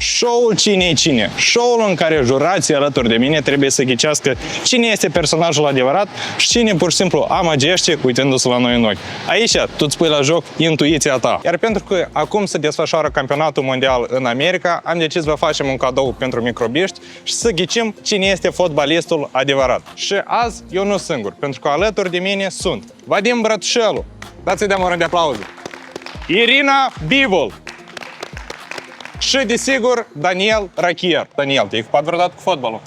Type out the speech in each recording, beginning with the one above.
Show-ul Cine-i Cine? Show-ul în care jurații alături de mine trebuie să ghicească cine este personajul adevărat și cine pur și simplu amăgește uitându-se la noi în ochi. Aici tu îți pui la joc intuiția ta. Iar pentru că acum se desfășoară campionatul mondial în America, am decis să vă facem un cadou pentru microbiști și să ghicim cine este fotbalistul adevărat. Și azi eu nu singur, pentru că alături de mine sunt Vadim Brătușelu. Dați-i de un rând de aplauze. Irina Bivol. Și, desigur, Daniel Rachier. Daniel, te-ai ocupat vreodată cu fotbalul?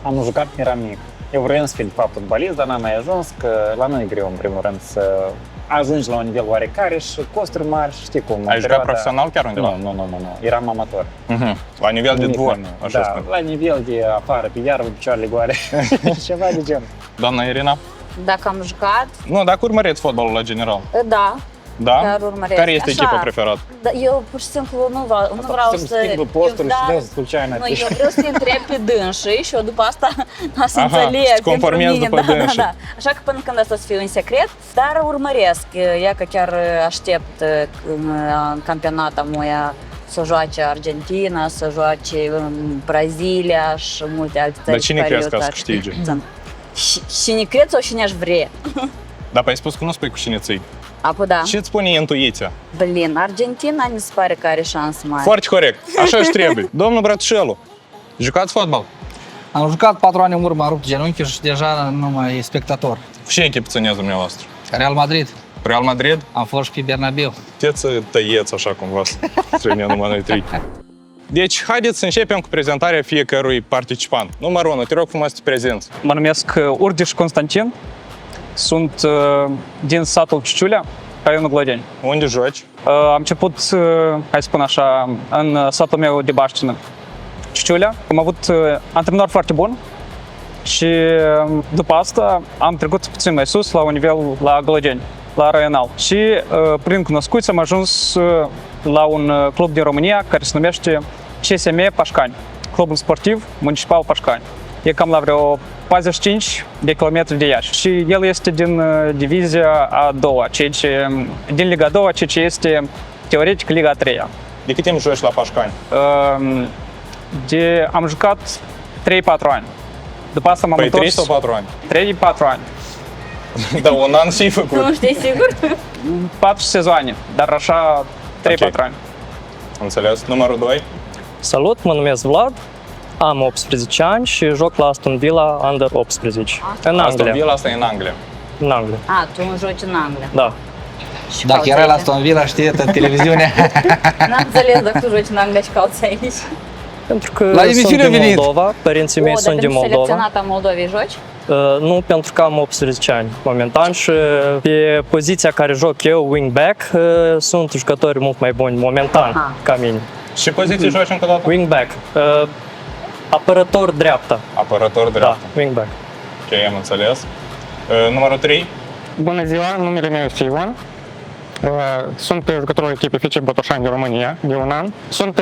Am jucat când eram mic. Eu vreau să fiu de fapt fotbalist, dar n-am mai ajuns, că la noi e greu, în primul rând, să ajungi la un nivel oarecare și costuri mari, știi cum. Ai jucat profesional chiar undeva? Nu. Eram amator. La nivel de dvor, așa da, spune. la nivel de afară, pe iarbă, picioarele goale, ceva de genul. Doamna Irina? Dacă am jucat, Nu, dacă urmăreți fotbalul la general. da, Da? chiar urmăresc. Care este Așa, echipa preferată? Da, eu pur și simplu nu vreau să... Schimbă posturi și dă sluceană. Nu, eu vreau să întreb pe dânsii și eu după asta să Aha, înțeleg să conformezi pentru după mine. dânsii. Da. Așa că până când asta să fie un secret, dar urmăresc. Ea că chiar aștept în campionata moia să joace Argentina, să joace Brazilia și multe alte țări. Dar cine crezi că să câștige? Cine cred sau cine aș vrea? Dar ai spus că nu spui cu cine ții. Apoi da. Ce îți spune intuiția? Blin, Argentina mi se pare că are șanse mari. Foarte corect. Așa și trebuie. Domnul Brătușelu, jucați fotbal? Am jucat 4 ani în urmă, am rupt genunchi și deja nu mai e spectator. Cu ce echipă țineți dumneavoastră? Real Madrid. Real Madrid? Am fost și pe Bernabeu. Puteți să tăieți așa cumva, să trăim numai noi trei. Deci, haideți să începem cu prezentarea fiecărui participant. Numărul 1, te rog frumos să te prezinți. Mă numesc Urdiș Constantin, sunt din satul Ciuciulea, raionul Glădeni. Unde joci? Am început, hai să spun așa, în satul meu de baștină, Ciuciulea. Am avut antrenor foarte bun și după asta am trecut puțin mai sus, la un nivel la Glădeni, la raional. Și prin cunoscuți am ajuns la un club din România care se numește CSM Pașcani, Clubul Sportiv Municipal Pașcani. E cam la vreo 45 de kilometri de Iași și el este din divizia a doua, din Liga a doua, ceea ce este teoretic Liga a treia. De cât timp joci la Pașcani? Am jucat 3-4 ani. După asta m-am Păi 3 întors. sau 4 ani? 3-4 ani. Da, un an și-ai făcut. Nu știi sigur? 4 sezoane, dar așa 3-4 Ok. ani. Înțeles. Numărul 2? Salut, mă numesc Vlad, am 18 ani și joc la Aston Villa Under 18. În Aston Anglia. Villa, asta e în Anglia. În Anglia. A, tu joci în Anglia. Da. Și Dacă cauți era la aici. Aston Villa, știe tot televiziunea. N-am înțeles dacă tu joci în Anglia și cauți aici. Pentru că La sunt emisiune din venit. Moldova, părinții mei O, sunt dar din pentru Moldova. selecționata Moldovei joci? Nu, pentru că am 18 ani momentan și pe poziția care joc eu, wingback, sunt jucători mult mai buni momentan Aha. ca mine. Și poziție joci încă o dată? Wingback, apărător dreapta. Apărător Da, dreapta. wingback. Ok, am înțeles. Numărul 3? Bună ziua, numele meu este Ivan. Sunt jucătorul echipei FC Botoșani din România, de un an. Sunt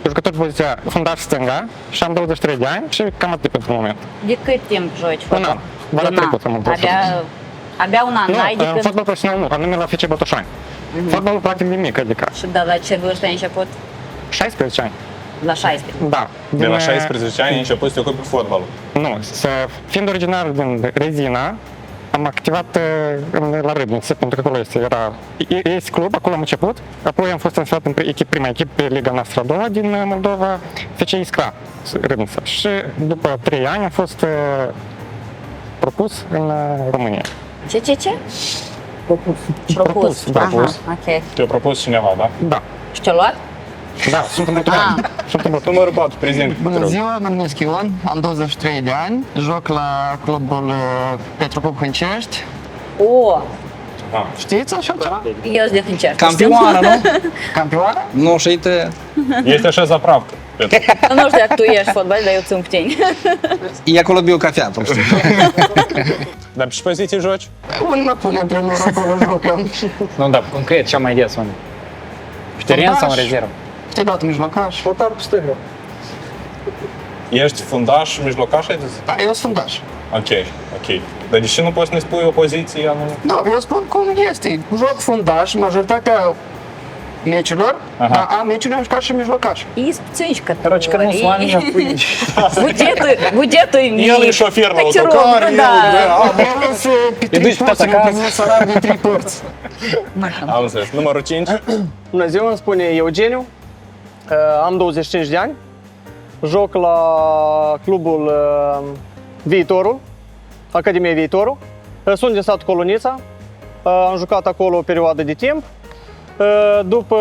jucător pe poziția fundaș stânga și am 23 de ani și cam atât pentru moment. De cât timp joci Un an. Vara Un an. trecută am Abia un an, Nu, n-ai de când... fotbal profesional nu, anume la FC Botoșani. Fotbalul practic de mic, adică Și de la ce vârstă ai început? 16 ani. La 16. Da. De la 16 ani ai început să te ocupi cu fotbalul. Nu, fiind originar din Rezina, am activat la Râbniță, pentru că acolo este club, acolo am început. Apoi am fost transferat în prima echipă pe Liga noastră a doua din Moldova, FC Iskra, Râbniță. Și după 3 ani am fost propus în România. Ce? Propus. da. Aha, ok. Te-a propus cineva, da? Da, Și ce-a luat? da, sunt în Buturan. Sunt în Buturan. Numărul 4, prezint. Bună ziua, mă numesc Ion, am 23 de ani, joc la clubul Petrocub Hâncești. O, Știți așa ceva? eu sunt de Hâncești. Campioană, nu? Campioană? Nu, și te... Este așa zapravcă. Nu știu dacă tu ești fotbalist, dar eu țin cu tine. E acolo biu cafea, tu știi. Dar pe ce poziție joci? Un mă pune antrenor acolo, jucăm. Nu, dar concret, cea mai des unde? Pe teren sau în rezervă? Știi dat mijlocaș? Ești fundaș, mijlocaș, ai zis? Da, eu sunt fundaș. Ok. Dar de ce nu poți să ne spui o poziție anume? Da, eu spun cum este. Joc fundaș, majoritatea meciurilor, a meciurilor am jucat și mijlocaș. И птенчика. Короче, когда мы с вами Будеtul El e șofer la Котировка, autocar, el, да. Am ales pe trei părți, am primit salariul de trei părți. Am înțeles. Numărul 5? Bună ziua, îmi spune Eugeniu. Am 25 de ani. Joc la clubul Viitorul, Academia Viitorul. Sunt din satul Colunița. Am jucat acolo o perioadă de timp. După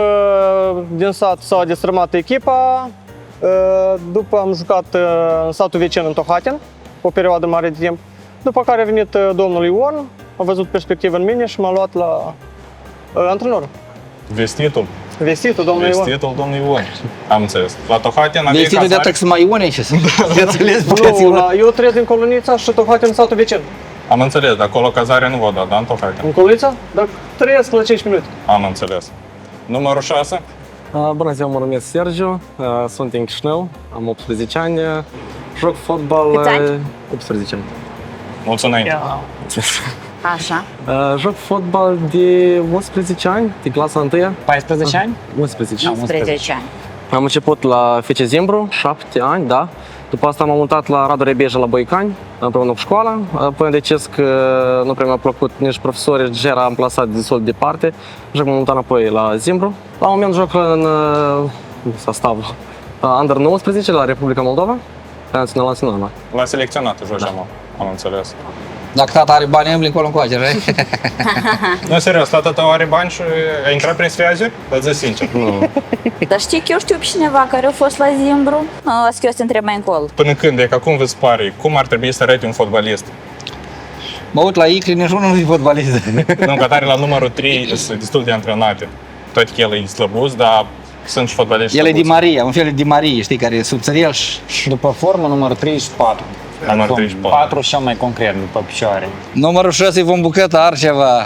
din sat s-a destrămat echipa. După am jucat în satul vecin în Tohatin o perioadă mare de timp. După care a venit domnul Ion, a văzut perspectivă în mine și m-a luat la antrenor. Vestitul. Vestitul domnului Ion. Vestitul domnului Ion. Am înțeles. La Tohatin aveai Vestitul de cazare? atac mai Ione și să înțeles, Nu, eu trăiesc în Colunița și Tohatin în satul vecin. Am înțeles, dar acolo cazare nu vă da, da, în Tohatin? În Colunița? Dar trăiesc la 5 minute. Am înțeles. Numărul 6? Bună ziua, mă numesc Sergiu, sunt din Chișinău, am 18 ani, joc fotbal. Câți ani? 18 ani. Mulțumim. Așa. Joc fotbal de 11 ani, de clasa 1. 14 ani? 11. 11 ani. Am început la FC Zimbru, 7 ani, da. După asta m-am mutat la Radu Rebeja la Boicani, împreună cu școala. Apoi am decis că nu prea mi-a plăcut nici profesorii, deja era amplasat destul de departe. Așa că m-am mutat înapoi la Zimbru. La un moment joc în sastavul Under 19 la Republica Moldova, pe națională. La selecționat joci, am înțeles. Dacă tata are bani, îmi încolo încoace, right? Nu, serios, tata tău are bani și a intrat prin sfeazuri? Dar zi sincer. Dar știi că eu știu pe cineva care a fost la Zimbru? Las că eu să te întreb mai încolo. Până când, e ca cum vă pare, cum ar trebui să arate un fotbalist? Mă uit la Icli, nici unul nu e fotbalist. Nu, că tare la numărul 3 sunt destul de antrenate. Toate că el e slăbus, dar sunt și fotbaliști El e slăbuți. Di Maria, un fel de Di Maria, știi, care e subțăriel și... După formă, numărul 34. Numărul 34. 4 cel mai concret, după picioare. Numărul 6 e vom bucătă, Arceva.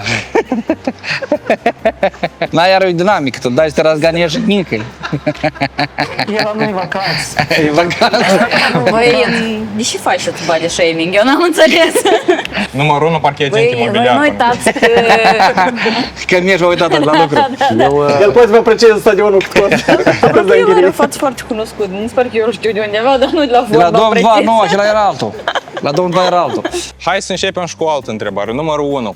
N-ai aerodinamică, tu dai să te razganești mică. El nu-i vacanță. E vacanță. Voi de ce faci tu body shaming? Eu n-am înțeles. Numărul 1, parcă e agent Voi imobiliar. nu uitați că... Că mi-ești uitat la lucru. El poate să vă aprecieze stadionul cu tot. Eu are față foarte cunoscut. Nu sper că eu îl știu de undeva, dar nu de la De la fotbal domnul precis. 2, nu, acela era altul. La domnul 2 era altul. Hai să începem și cu o altă întrebare. Numărul 1.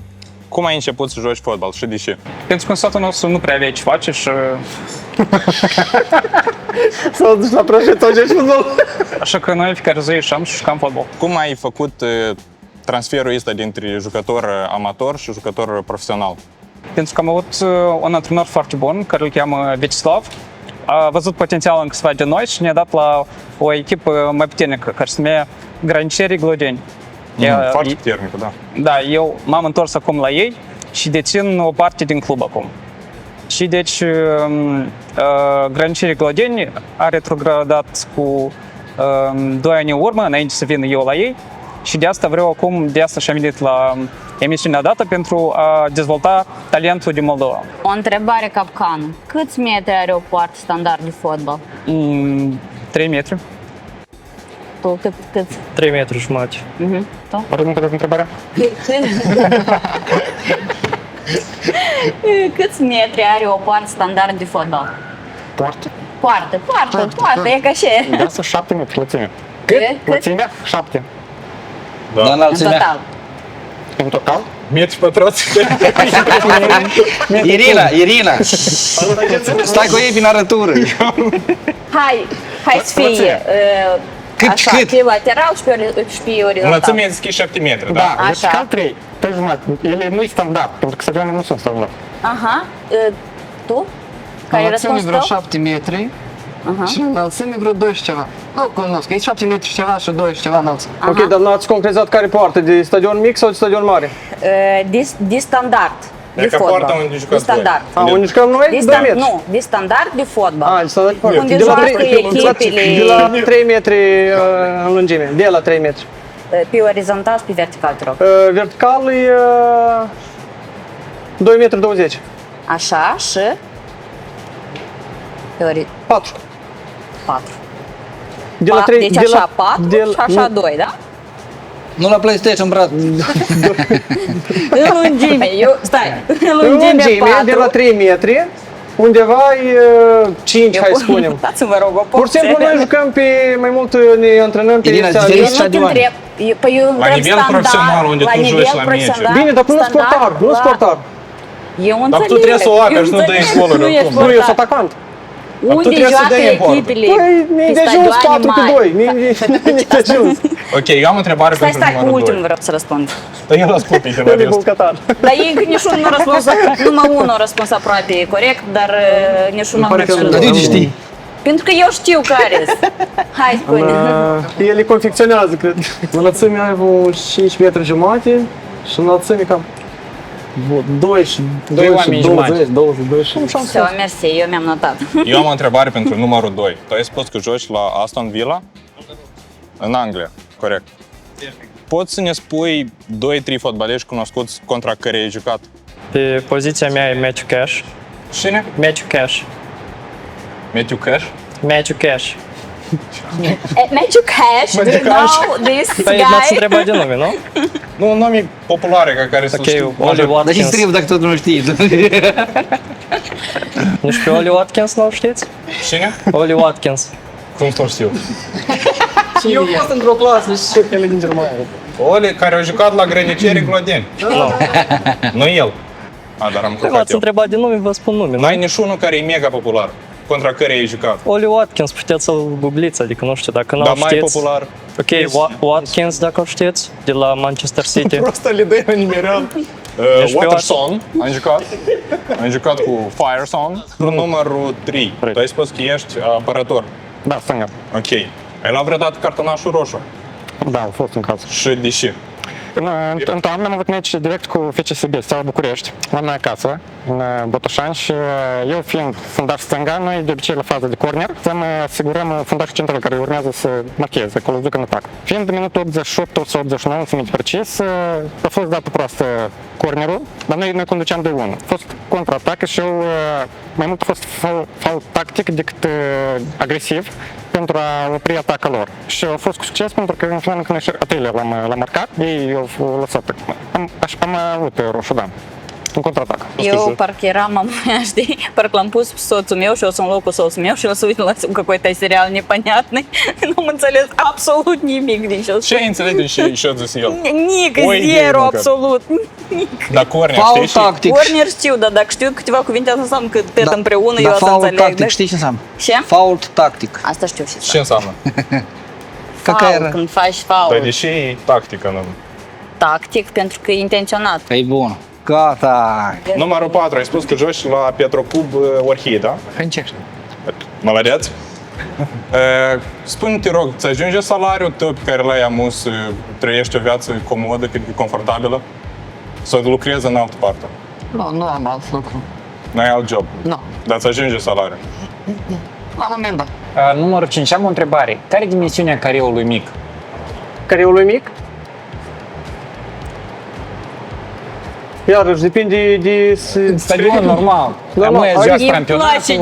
Cum ai început să joci fotbal și de ce? Pentru că în satul nostru nu prea aveai ce face și S-au dus la prăjit, au joci fotbal. așa că noi fiecare zi ieșeam și jucam fotbal. Cum ai făcut transferul ăsta dintre jucător amator și jucător profesional? Pentru că am avut un antrenor foarte bun, care îl cheamă Vyacheslav. A văzut potențial în câțiva de noi și ne-a dat la o echipă mai puternică, care se numea Granicerii Glodeni. Foarte puternic, da. Da, eu m-am întors acum la ei și dețin o parte din club acum. Și deci Granicerii Glodeni a retrogradat cu 2 ani în urmă, înainte să vin eu la ei. Și de asta vreau acum, de asta și-am venit la emisiunea dată pentru a dezvolta talentul din Moldova. O întrebare capcană. Câți metri are o poartă standard de fotbal? 3 metri. Tu câți? 3 metri jumate. Tu? Pardon, încă o dată întrebarea? Câți metri are o poartă standard de fotbal? Poartă? Poartă, e ca și. De asta 7 metri lățime. Cât? Lățimea? 7. Da, În înălțimea. total. În total? Metri pătrați. Irina. Stai cu ei prin arătură. Hai să fie așa, Cât? pe lateral și pe orizontal. Înălțimea e deschis 7 metri, da? Așa. Vertical 3, 3 jumate. Ele nu-i standard, pentru că stadioane nu sunt standard. Aha. Tu? Care e Înălțime răspunsul vreo tău? 7 metri și înălțime vreo 2 și ceva. Nu cunosc, e 7 metri și ceva și 2 și ceva înălțime. Ok, dar n-ați concretizat care poartă, de stadion mic sau de stadion mare? De standard. E De ca fotbal. poarta unde De jucați standard. Unde jucăm noi? De 2 stand, metri. nu, de standard de fotbal. De standard de fotbal. Unde De la joacă 3 echipele de la 3 metri în lungime, de la 3 metri. pe orizontal și pe vertical, te rog. Vertical e 2 metri 20. Așa și pe 4. 4. De la 3, Deci așa 4 și așa 2, da? Nu la PlayStation, brat. În lungime, stai, în În lungime lungime, de la 4. 3 metri, undeva e 5, hai să spunem. Dați-vă rog o Pur și simplu noi jucăm pe, mai mult ne antrenăm pe Irina, stadion. Eu diferit nu te stadioane. întreb, păi eu La întreb nivel standard, profesional, unde la tu nivel joci la meci. profesional, Bine, dar nu standard, sportar, nu la- sportar. Eu Dar înțeleg. tu trebuie să o aperi și nu dai eu în goluri înțeleg, oricum. Nu, eu sunt sportar. atacant. Unde trebuie să joacă dai în bord. echipele? Păi, ne pe de ajuns stadioane 4 cu mari? 2. Ne de ajuns. Ok, eu am o întrebare Stai, pentru stai, cu numărul ultimul 2. vreau să răspund. Dar el ascultă de la Eu din rest. Qatar. Dar ei niciunul nu a răspuns, numai unul a răspuns aproape corect, dar niciunul nu a răspuns. Dar de ce știi? Pentru că eu știu care Hai, spune. El îi confecționează, cred. Înălțimea are vreo 5 metri jumate și înălțime cam 2 și Doi oameni 20, 22 și Все, mersi, eu mi-am notat. Eu am o întrebare pentru numărul 2. Tu ai spus că joci la Aston Villa? În Anglia, corect. Poți să ne spui 2-3 fotbaliști cunoscuți contra care ai jucat? Pe poziția mea e Matthew Cash. Cine? Matthew Cash. Matthew Cash? Matthew Cash. Matthew Cash, do you know this Păi m-ați guy? întrebat de nume, nu? Nu, nume populare ca care să știu. Ok, Oli Dar ce Watkins. trebuie dacă tot nu știi? Nici pe Oli Watkins nu știți? Cine? Oli Watkins. Cum să știu? Eu am fost într-o clasă și știu că el e din Germania. Oli, care a jucat la Grăniceri Glodeni. Nu el. A, dar am M-ați crezut eu. întrebat de nume, vă spun nume, nu? N-ai niciunul care e mega popular, contra care ai jucat. Oli Watkins, puteți să-l googliți, adică nu știu, dacă nu Dar mai știți. popular. Ok, Watkins, dacă o știți, de la Manchester City. Просто le dai în nimereal. Ești pe Waterson, am jucat. Am jucat cu Fireson. Numărul 3. Tu ai spus că ești apărător. Da, stânga. Ok. Ai luat vreodată cartonașul roșu? Da, a fost în caz. Și de ce? În toamnă am avut meci direct cu FCSB, Steaua București, la noi acasă, în Botoșani și eu fiind fundaș stânga, noi de obicei la fază de corner, să mă asigurăm fundașul central care urmează să marcheze, acolo duc în atac. Fiind în minutul 88 sau 89, să minte precis, a fost dată proastă cornerul, dar noi conduceam 2-1. A fost contraatac și eu mai mult a fost fault tactic decât agresiv pentru a opri atacul lor. Și a fost cu succes pentru că în final când atâlea l-am marcat, ei au lăsat. Am avut roșu, da. În contraatac. Eu parcă eram mama mea, știi? Parcă l-am pus pe soțul meu și eu sunt în locul soțul meu și el se uită la какой-то serial непонятный. Nu am înțeles absolut nimic din ce Ce ai înțeles din ce a zis el? Nic, O idee zero, măcar. absolut. Dar corner, Faul știi? tactic. Corner știu, dar dacă știu câteva cuvinte, asta înseamnă că te împreună, eu Dar asta fault înțeleg. tactic, știi ce înseamnă? Ce? Fault tactic. Asta știu și Ce înseamnă? Какая faul, era? când faci Dar faul. de ce e tactică? Nu? Tactic, pentru că e intenționat. E bun. Gata. Numărul 4, ai spus că joci la Petrocub Orhie, da? Încerc. Молодец. Spune-te, rog, ți ajunge salariul tău pe care l-ai amus să trăiești o viață comodă, confortabilă? Să lucrezi în altă parte? Nu am alt lucru. N-ai alt job? Nu. Dar ți ajunge salariul? La moment, da. Numărul 5, am o întrebare. Care e dimensiunea careului mic? Careului mic? Iarăși, depinde de... Stadion normal. Da, Noi aici- joacă Îmi campionatul. place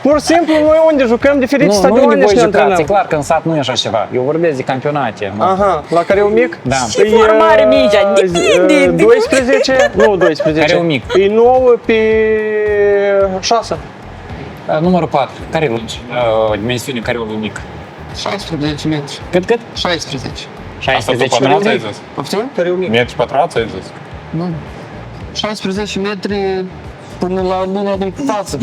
Pur și simplu, noi unde jucăm diferite Nu, nu stadioane unde voi și ne jucați, e antrenăm. clar că în sat nu e așa ceva. Eu vorbesc de campionate. Aha, la careul mic? Da. Și formare mingea, depinde. 12? Nu 12. Careul mic. E 9 pe 6. Numărul 4. Care e dimensiunea careului mic? 16 metri. Cât? 16. Asta tu 16 pătrați ai metri? zis? Poftim? Careul mic. Metri pătrați ai zis? Nu. 16 metri până la luna din față.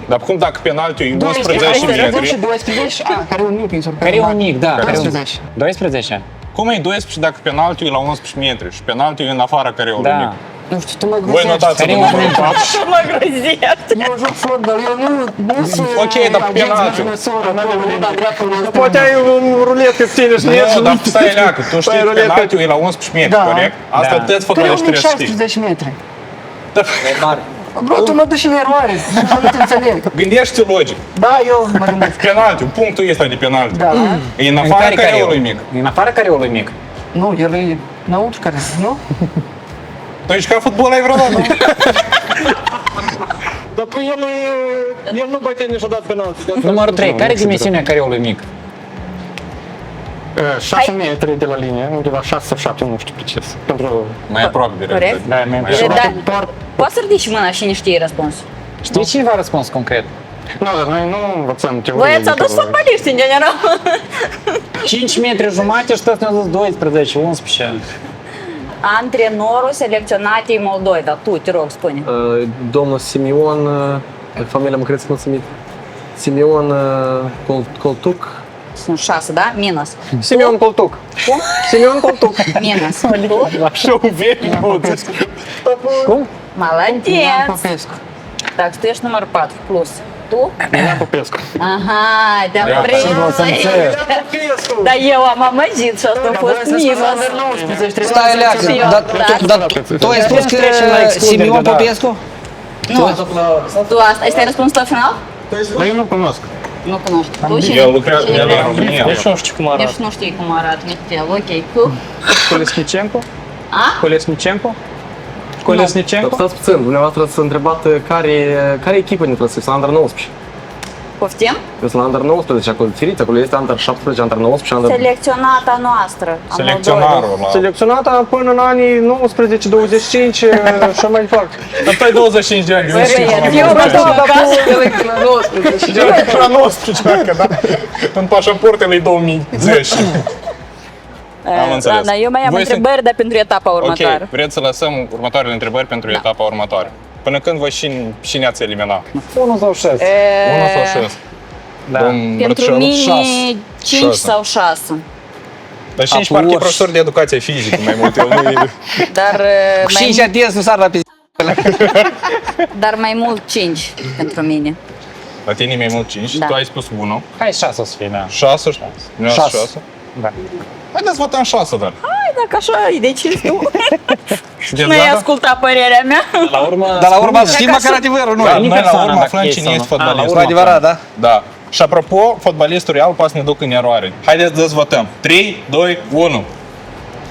Dar cum dacă penaltiul e 12 11 metri? 12. Careul mic, mi s-a Careul mic, da. careul mic. 12. 12? Cum e 12 dacă penaltiul e la 11 metri și penaltiul e în afara careului Da. mic? Nu știu, tu mă Voi grozești. notați Careul numărul mic. 4. Mă grozești. Eu joc fotbal, eu nu sunt Ok, dar penalti. Poate ai un rulet că ține și Nu, dar stai leacă, tu știi că ruletă. penaltiul e la 11 metri, Da. corect? Asta Da. toți Careul fotbaliști mic trebuie să știi. 16 metri. Mare. Bro, tu mă duci în eroare. Nu te înțeleg. Gândește logic. Da, eu mă gândesc. Penaltiul, punctul ăsta de penalti. Da. E în În afara care careului mic. În afara careului mic. Nu, el e înăuntru care, nu? Tu ai jucat fotbal ai vreodată? Dar păi el nu bate niciodată penalti. Numărul 3. Care e dimensiunea careului mic? 6 metri de la linie, undeva 6 sau 7, nu știu precis. Pentru Mai aproape de Corect? Da, mai Da. Poți să ridici mâna cine știe răspunsul. Știi cineva răspuns concret? nu, dar noi nu învățăm teorie. Voi ați adus fotbaliști în general. 5 metri jumate și toți ne-au zis 12, 11. Antrenorul selecționat e Moldoi, dar tu, te rog, spune. Domnul Simion, familia mă credeți cum se numește? Simion Coltuc. Sunt 6, da? Minus. Simeon Coltuc. Cum? Simeon Coltuc. Minus. Tu? Așa uverni, Cum? Молодец. Popescu. Так, tu ești număr 4, plus. Tu? Ioan Popescu. Aha, te-am prins. Dar eu am amăgit și asta a fost minus. Stai, Leacă, Și eu, dar tu ai spus că Simeon Popescu? Nu. Tu asta, este răspunsul tău final? Dar eu nu cunosc. Nu cunoști. Tu și El lucrează la România. Deci nu știu cum arată. Deci nu știi cum arată nici el. Ok, tu? Колесnichenko? A? Колесnichenko? Колесnichenko? Stați puțin, dumneavoastră ați întrebat care echipă ne trebuie să la Under 19. Poftim? Eu sunt la Under 19, acolo diferiți, acolo este Under 17, Under 19 și Under... Selecționata noastră. a Moldovei. Selecționarul la... Selecționată până în anii 19-25 și mai departe. Dar tu ai 25 de ani, eu nu știu. Eu mă duc acasă. La 19, da? În pașaportul e 2010. Am înțeles. Ладно, eu mai am Voi întrebări, dar pentru etapa următoare. Ok, vreți să lăsăm următoarele întrebări pentru etapa următoare. Până când voi și ne-ați eliminat? 1 sau 6. 1 sau 6? Da. Pentru mine 5 sau 6. Dar 5 parcă e profesor de educație fizică, mai mult. El nu e... Dar Și mai, atenți nu sar la pizzi. dar mai mult 5 pentru mine. La tine mai mult 5, Da. tu ai spus 1. Hai 6 o să fie, da. 6? 6. Da. Haideți votăm 6, dar. Hai, dacă așa e decis tu. Sunteți Nu ai gata? ascultat părerea mea. La urmă... Dar la urmă știm măcar adevărul, nu? Da, Nici noi la persoana, urmă dacă aflăm e cine sau nu. este fotbalistul. Cu adevărat, da? Da. Și apropo, fotbalistul real poate să ne ducă în eroare. Haideți să votăm. 3, 2, 1.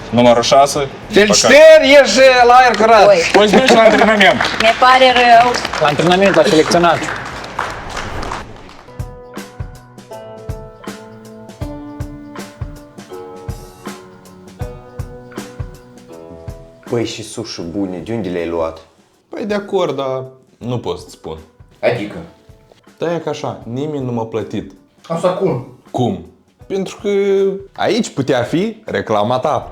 Numărul 6. Felicitări, ești la aer curat. Oi, Poți duci la antrenament. mi pare rău. La antrenament, la selecționat. Păi și sushi bune, de unde le-ai luat? Păi de acord, dar nu pot să spun. Adică? Da, e ca așa, nimeni nu m-a plătit. Asta cum? Cum? Pentru că aici putea fi reclama ta.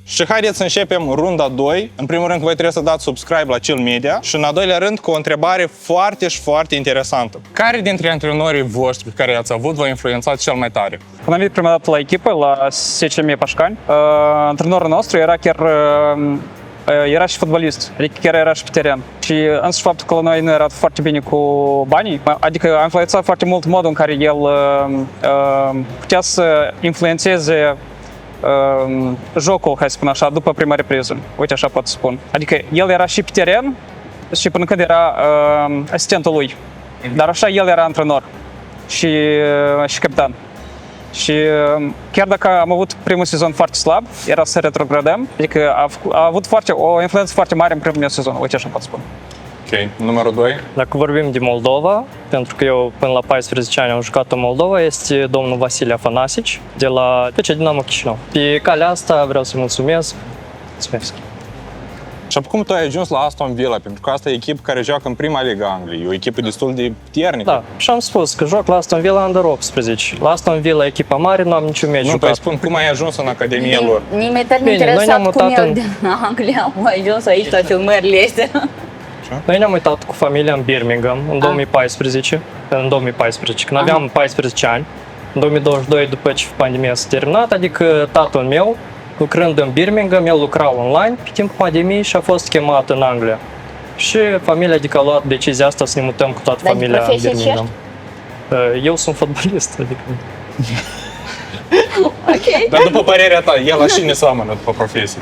Și haideți să începem runda 2. În primul rând, voi trebuie să dați subscribe la Chill Media și în al doilea rând cu o întrebare foarte și foarte interesantă. Care dintre antrenorii voștri pe care i-ați avut v-a influențat cel mai tare? Când am venit prima dată la echipă, la SCM Pașcani, antrenorul nostru era chiar era și fotbalist, adică chiar era și pe teren. Și însăși faptul că la noi nu era foarte bine cu banii, adică a influențat foarte mult modul în care el putea să influențeze jocul, hai să spun așa, după prima repriză. Uite, așa pot spun. Adică el era și pe teren și până când era asistentul lui. Dar așa el era antrenor și capitan. Și chiar dacă am avut primul sezon foarte slab, era să retrogradăm, adică a avut o influență foarte mare în primul meu sezon, uite așa pot spune. Ok, numărul 2. Dacă vorbim de Moldova, pentru că eu până la 14 ani am jucat în Moldova, este domnul Vasile Afanasici de la PC Dinamo Chișinău. Pe calea asta vreau să-i mulțumesc. Mulțumesc! Și cum tu ai ajuns la Aston Villa? Pentru că asta e echipă care joacă în prima liga Angliei, e o echipă destul de puternică. Da, și am spus că joc la Aston Villa Under 18. La Aston Villa, echipa mare, nu am niciun meci Nu, jucat. păi spun, cum ai ajuns în Academia lor? Nimeni te-ar Bine, noi interesat ne-am cum mutat el în- din Anglia a ajuns aici la filmările astea. Noi ne-am uitat cu familia în Birmingham în 2014, când aveam 14 ani. În 2022, după ce pandemia s-a terminat, adică tatăl meu, lucrând în Birmingham, el lucra online pe timpul pandemiei și a fost chemat în Anglia. Și familia adică a luat decizia asta să ne mutăm cu toată Dar de familia în profesie ce Birmingham. Eu sunt fotbalist, adică... Ok. Dar după părerea ta, el la cine seamănă după profesie?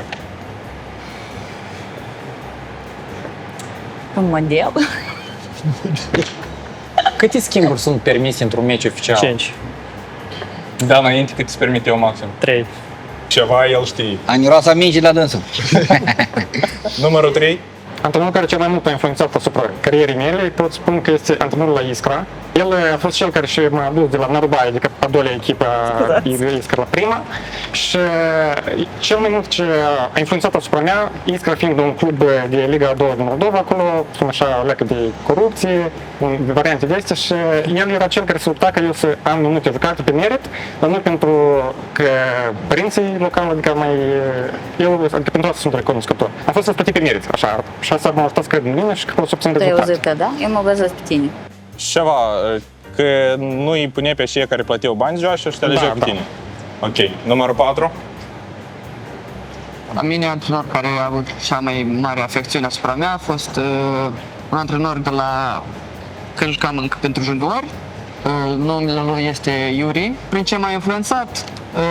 Un model. Câte schimburi sunt permise într-un meci oficial? 5, Da, înainte cât îți permite eu maxim. 3. Ceva el știe. A miroasa mingi la dânsul. Numărul 3. antrenorul care cel mai mult a influențat asupra carierei mele, pot spun că este antrenorul la Iskra. El a fost cel care și m-a dus de la Narubai, adică a doua echipă Iskra la prima. Și cel mai mult ce a influențat asupra mea, Iskra fiind un club de Liga a doua din Moldova, acolo, spun așa, leacă de corupție, variante de astea și el era cel care se lupta ca eu să am minute jucate pe merit, dar nu pentru că părinții locali, adică mai... Eu, adică pentru asta sunt recunoscător. Am fost răsplătit pe merit, așa, și asta m-a ajutat să cred în mine și că pot să obțin Ты rezultate. auzit, da? Eu mă bazez pe tine. Și ceva, că nu îi pune pe cei care plăteau bani joașă și te alegea pe tine. Ok. Numărul 4? La mine, antrenor care a avut cea mai mare afecțiune asupra mea a fost un antrenor de la când jucam încă pentru juniori. Numele lui este Yuri. Prin ce m-a influențat,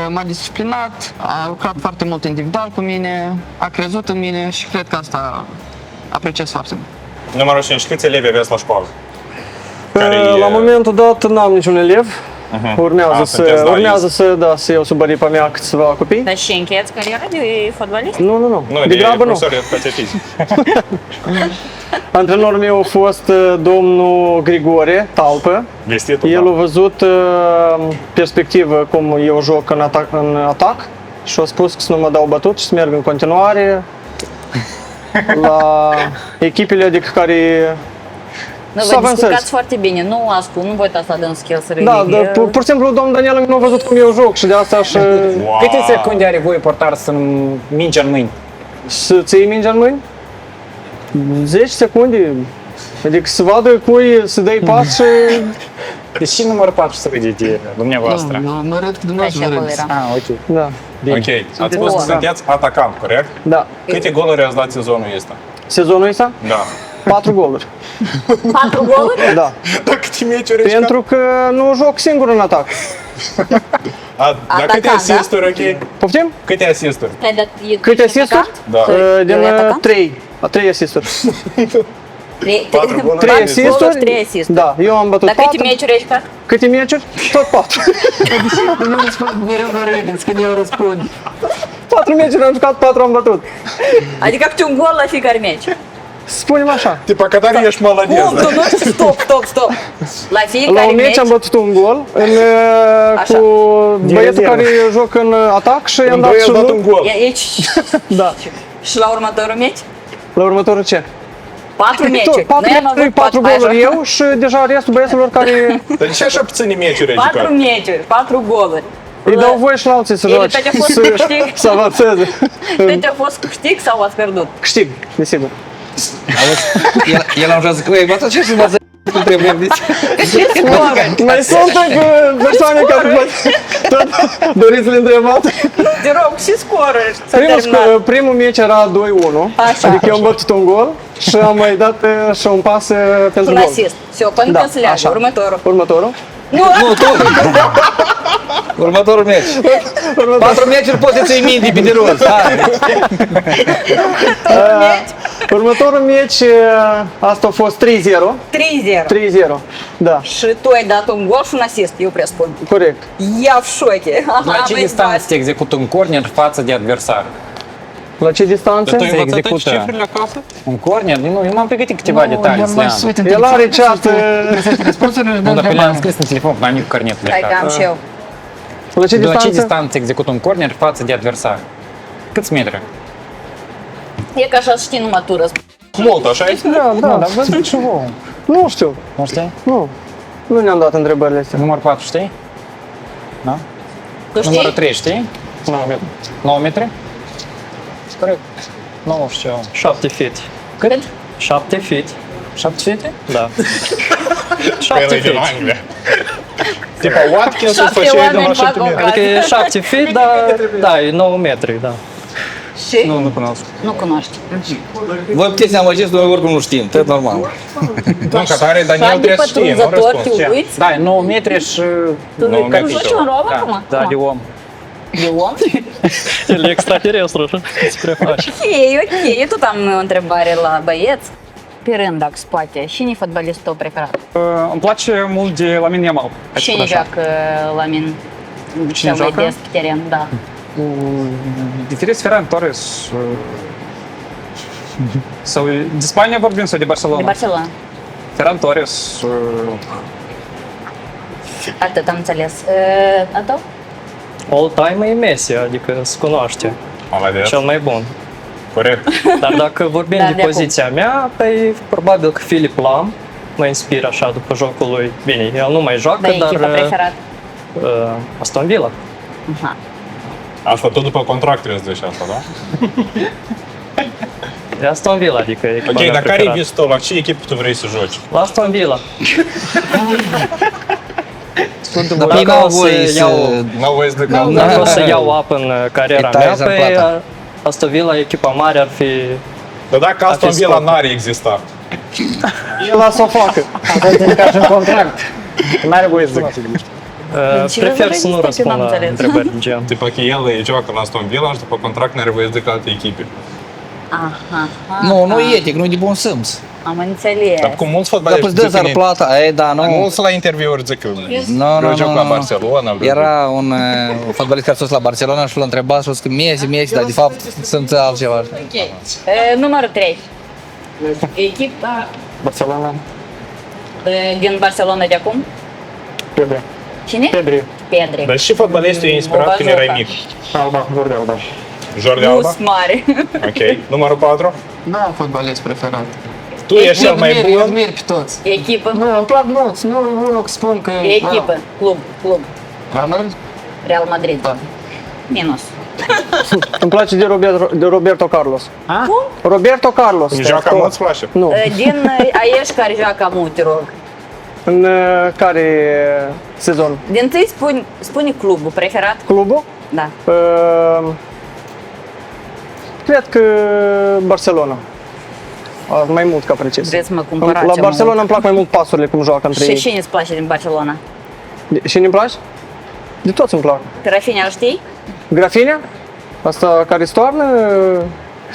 m-a disciplinat, a lucrat foarte mult individual cu mine, a crezut în mine și cred că asta apreciez foarte mult. Numărul 5. Câți elevi aveți la școală? La momentul dat n-am niciun elev. Urmează să iau sub aripa mea câțiva copii. Dar și încheiați cariera de fotbalist? Nu. Nu, Degrabă nu. profesor de educație fizică. Antrenorul meu a fost domnul Grigore Talpă. Vestitul, El a văzut perspectivă cum eu joc în atac și a spus că să nu mă dau bătut și să merg în continuare la echipele adică care Nu, vă descurcați foarte bine, nu ascult, nu vă uitați la dâns skill să Da, dar pur și simplu domnul Daniel nu a văzut cum eu joc și de asta și... Câte secunde are voi portar să mingea în mâini? Să ții mingea în mâini? 10 secunde. Adică să vadă cui să dai pas și... Deci și numărul 4 să râdeți dumneavoastră? Nu, mă râd că dumneavoastră vă râdeți. Ok. Da. Ok. Ați spus că sunteți atacant, corect? Da. Câte goluri ați dat sezonul ăsta? Sezonul ăsta? Da. 4 goluri. 4 goluri? Da. Dar câte meciuri ai Pentru că nu joc singur în atac. Dar câte asisturi, ok? Poftim? Câte asisturi? Câte asisturi? Da. Din 3. 3 asisturi. 3 asisturi? 3 asisturi. Da, eu am bătut Dar 4. câte meciuri ai jucat? Câte meciuri? Tot 4. Nu răspund, mereu vă râdeți când eu răspund. 4 meciuri am jucat, 4 am bătut. Adică câte un gol la fiecare meci. Spunem așa. Tipa că dar ești maladez. Cum? Tu nu știi? Stop. La fiecare La un meci meci am bătut un gol cu băietul care joc în atac și i-am dat și un gol. Aici. Da. Și la următorul meci? La următorul ce? 4 meciuri. 4 goluri eu și deja restul băieților care... Dar de ce așa puține meciuri ai 4 jucat? meciuri, 4 goluri. Îi dau voie și la alții să joace, să avanseze. Deci a fost câștig sau ați pierdut? Câștig, desigur. El am joacă cu ei, bă, ce să mă zic cu întrebări? Ce scoră? Mai sunt persoane care tot doriți să le întrebați. Te rog, și scoră? S-a terminat. Primul meci era 2-1, Așa. adică eu am bătut un gol și am mai dat și un pas pentru Un gol. asist. Și o până când se leagă. așa. Următorul. Nu, tu! Următorul meci. 4 meciuri poți să-ți iei minte pe de rost. Următorul meci, asta a fost 3-0. 3-0. 3-0, da. Și tu ai dat un gol și un asist, eu presupun. Corect. Я в шоке. La ce distanță te execută un corner față de adversar? La ce distanță? Tu ai învățat execută. cifrele acasă? Un corner? Nu, eu m-am pregătit câteva detalii. El are chat. Nu, dar pe le-am scris în telefon, n-am nici carnetul de Hai că am acasă. și eu. La ce De la ce distanță? distanță execută un corner față de adversar? Câți metri? E ca așa știi numai tu răspunzi. Mult, așa e? Da. Dar vă zic și vouă. Nu știu. Nu știi? Nu. Nu ne-am dat întrebările astea. Numărul 4 știi? Da? Tu știi? Numărul 3 știi? 9 metri. 9 metri? Corect. 9 știu. 7 feet. Cât? 7 feet. 7 fete? Da. 7 Păi, din feet. Anglia. Tipa Watkins îl 7 făceai de oameni la fac 7 metri. Adică e 7 feet, dar da, e 9 metri, da. Și? Nu cunosc. Nu cunoști. Voi puteți să amăgiți, noi oricum nu știm, tot normal. Nu, că tare Daniel Fan de trebuie să știe, nu pătrunzător, răspuns. te uiți? Da, e 9 metri și... Tu nu 9 metri. joci un rom Da. acum? Da, de om. De om? El e extraterestru, așa, se preface. Ok. Eu tot am o întrebare la băieți. Pe rând, dacă se poate, cine e fotbalistul tău preferat? Îmi place mult de Lamin Yamal. Cine joacă la mine? Cine Cel mai joacă? des pe teren, da. Diferiți Ferran Torres. Sau de Spania vorbim sau de Barcelona? De Barcelona. Ferran Torres. Atât am înțeles. A tău? All time e Messi, adică se cunoaște. Молодец. Cel mai bun. Corect. Dar dacă vorbim Da, de de acum. poziția mea, pe probabil că Philip Lahm mă inspiră așa după jocul lui. Bine, el nu mai joacă, Da, dar echipa preferată. Aston Villa. Aha. Asta tot după contract trebuie să zici asta, da? E Aston Villa, adică echipa Ok, mea dar care e preferată. visul tău? La ce echipă tu vrei să joci? La Aston Villa. Dar Dacă n-au o să voie să... iau- N-au voie să de cal. Dacă o să iau apă în cariera mea, Italia pe plata. Aston Villa, echipa mare ar fi... Dar dacă Aston fi Villa scop. n-ar exista, El lasă o facă. Asta ca și în contract. N-are voie să zic. Ce Prefer vă să nu vorbiți că răspund n-am la înțeles? întrebări de gen. tipa că el joacă la Aston Villa și după contract n-are voie să de alte echipe. Aha. Nu, nu e etic, nu e de bun simț. Am înțeles. Dar cu mulți Dar fotbaliști îți dă zic că zarplata, da, nu. mulți la interviuri zic că Nu, eu joc la Barcelona. Era un fotbalist care a fost la Barcelona și l-a întrebat și a spus că Messi, dar de fapt sunt altceva. Ok. Numărul 3. Echipa Barcelona. din Barcelona de acum? Pedri. Cine? Pedri. Pedri. Dar și fotbalistul e inspirat când erai mic. Alba, Jordi Alba. Jordi Alba? Bus mare. Ok. Numărul 4. Nu am fotbalist preferat. Tu ești cel mai Eu bun. admir pe toți. Echipă. Nu, îmi plac mulți. Nu spun că... Echipă. Club. Real Madrid? Real Madrid. Da. Minus. Îmi place de Roberto Carlos. Cum? Roberto Carlos. Joacă mulți place. Nu. Din Aieși care joacă mult, te rog. În care sezon? Din tâi spune clubul preferat? Clubul? Da. Cred că Barcelona. Mai mult ca precis. Vreți să mă cumpărați La cel Barcelona mult. îmi plac mai mult pasurile cum joacă între Și ei. cine îți place din Barcelona? Și îmi place? De toți îmi plac. Pe Rafinha îl știi? Grafinia? Asta care stoarnă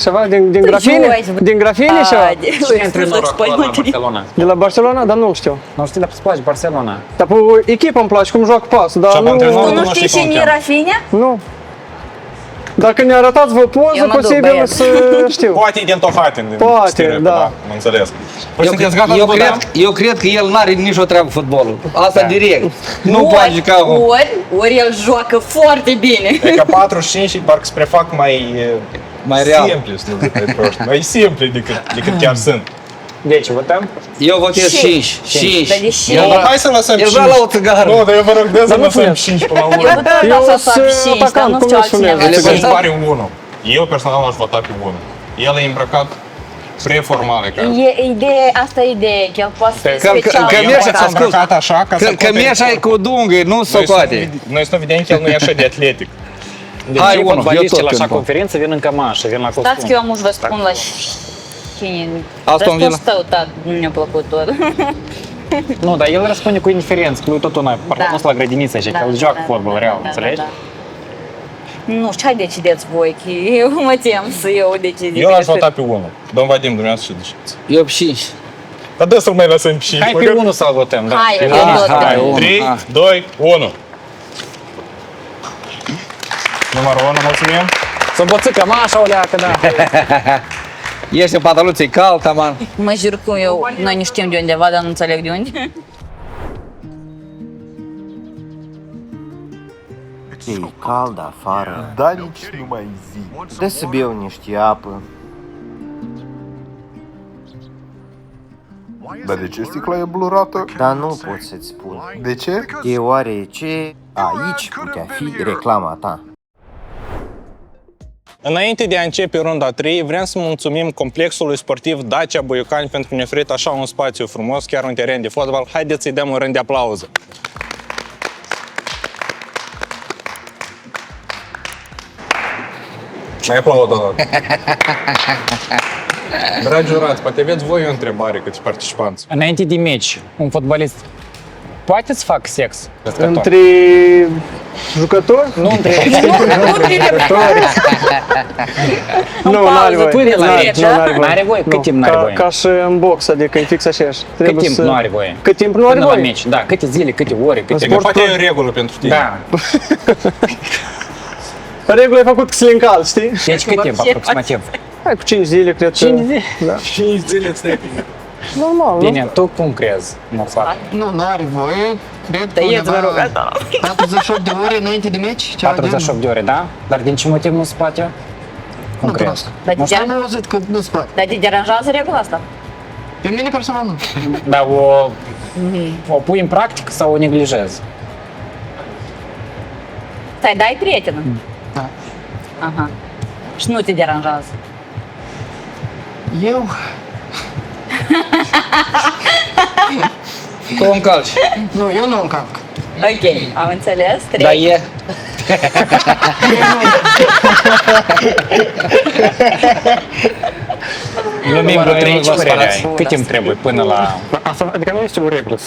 ceva din Grafini? Din Grafini ceva? Cine e antrenor actual la Barcelona? De la Barcelona, dar nu știu. Nu știi, dar îți place Barcelona. Dar pe echipă îmi place cum joacă pasul, dar Și nu... antrenorul Tu nu nu știi știi cum cine e cheamă. Rafinha? Nu. Dacă ne arătați vă Eu poză, mă duc, posibil băieți. să știu. Poate e din Tohatin. din Poate, Stirep, da. Am înțeles. Păi Eu, sunteți gata să vă dăm? eu cred că el n-are nicio treabă cu fotbalul. Asta direct. Nu poate juca un... Ori el joacă foarte bine. E că 45 și parcă se prefac Mai real. simple, să nu zic mai proști. Mai simple decât chiar sunt. Deci, votăm? Eu votez 5. Dar de 5. Nu, hai să lăsăm El 5. vrea la o țigară. Nu, dar eu vă rog, dă să lăsăm 5 până la urmă. Eu văd Eu că să fac sunt 5, dar atacant, nu cum știu îi spuneți? altcineva. El Ele îmi pare 1. Eu personal aș vota pe 1. El e îmbrăcat preformale. Asta e ideea, că el poate fi Că- special. că El merge- poate s-a ascult. îmbrăcat așa ca să Că acopere- mergi ai cu dungă, nu s-o poate. Noi să vedem că el nu e așa de atletic. Deci Hai, cei unul, fotbaliști eu tot la așa cânt. conferință vin în cămașă, vin la Stați că costum. eu am vă spun la cine. Aston Villa. Răspuns tău, da, nu mi-a plăcut tot. Nu, dar el răspunde cu indiferență, că lui tot una, parcă nu la grădiniță și că el joacă fotbal real, înțelegi? Nu știu, hai decideți voi, că eu mă tem să eu decid. Eu l-aș vota pe 1. Domn Vadim, dumneavoastră și decideți. Eu 5. Dar dă să-l mai lăsăm pe 5. Hai pe 1 să-l votăm, da. Hai, eu Hai. tot. Hai, unu, 3, hai. 2, 1. Numărul 1, mulțumim. Să băță cămașa o leacă, da. Ești în pantaluță, e cald, taman. Mă jur că eu, noi nu știm de undeva, dar nu înțeleg de unde. Ce e cald afară. Da, nici nu mai zi. Dă să beau niște apă. Dar de ce sticla e blurată? Dar nu pot să-ți spun. De ce? Deoarece aici putea fi reclama ta. Înainte de a începe runda 3, vrem să mulțumim complexului sportiv Dacia Boiucani pentru că ne-a oferit așa un spațiu frumos, chiar un teren de fotbal. Haideți să-i dăm un rând de aplauze. Mai aplaudă o dată. Dragi jurați, poate aveți voi o întrebare câți participanți. Înainte de meci, un fotbalist poate să facă sex? Între jucători? Nu între Nu, n-are voie. pune la N-are- meci, nu, n-are voie. N-are voie? Cât Nu. timp n-are voie? Ca și în box, adică e fix aceeași. Cât Trebuie timp să- nu are voie? Cât timp nu are Până la voie? meci, da, câte zile, câte ore, câte... Adică poate e o regulă pentru tine. Da. Regula e făcut că se le încalci, știi? Deci cât timp aproximativ? Hai cu 5 zile, cred că... 5 zile? Da. 5 zile ți Normal, nu? Bine, tu cum crezi, Mufat? Nu are voie. Cred că Tăieți, vă rog, undeva asta. 48 de ore înainte de meci. Ceva 48 de ore, da? Dar din ce motiv nu se poate? Cum Nu crezi? cunosc. Dar Nu te, Am auzit că nu se poate. dar te deranjează regula asta? Pe mine personal nu. Dar o pui în practică sau o neglijezi? Stai, dai prietenă? Da. Aha. Și nu te deranjează. Eu? Tu o încalci. Nu, eu nu încalc. Ok, am înțeles. Trei. Dar e. Numărul Numărul 3, ce vă părere sperați? ai? Cât timp trebuie până la... Asta, adică nu este o regulă.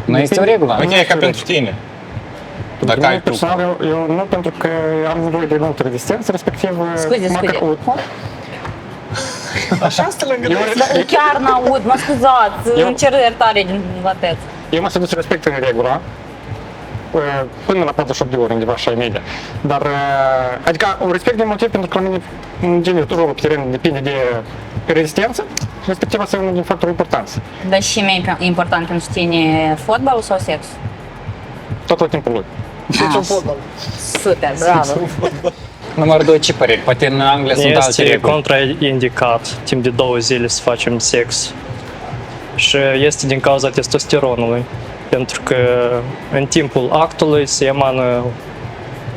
Nu este o regulă? Ok, e ca pentru tine. Dacă Mine ai tu. personal, eu nu, pentru că am nevoie de multă rezistență, respectiv Scuze, măcar scuze. o... Așa stă lângă Dar chiar n-aud, mă scuzați, Eu- îmi cer iertare din lateț. Eu mă să să respect în regulă, până la 48 de ore, undeva așa, media. Dar, adică, o respect din motiv pentru că la mine, în genere, rolul pe teren depinde de rezistență, respectiv asta e unul din factorii importanți. Dar și mai important pentru tine fotbalul sau sex? Tot timpul lui. Super, bravo. Numărul 2, ce păreri? Poate în Anglia sunt alte Este reguli. contraindicat timp de 2 zile să facem sex. Și este din cauza testosteronului. Pentru că în timpul actului se emană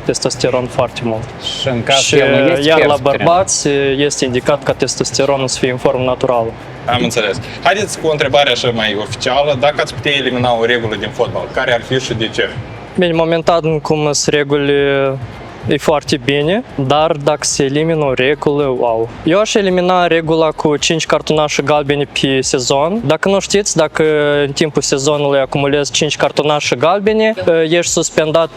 testosteron foarte mult. Și în caz Și că el nu este, iar la pierzi puterea. bărbați este indicat ca testosteronul să fie în formă naturală. Am înțeles. Haideți cu o întrebare așa mai oficială. Dacă ați putea elimina o regulă din fotbal, care ar fi și de ce? Bine, momentan cum sunt regulile e foarte bine, dar dacă se elimină o regulă, wow. Eu aș elimina regula cu 5 cartonașe galbene pe sezon. Dacă nu știți, dacă în timpul sezonului acumulezi 5 cartonașe galbene, ești suspendat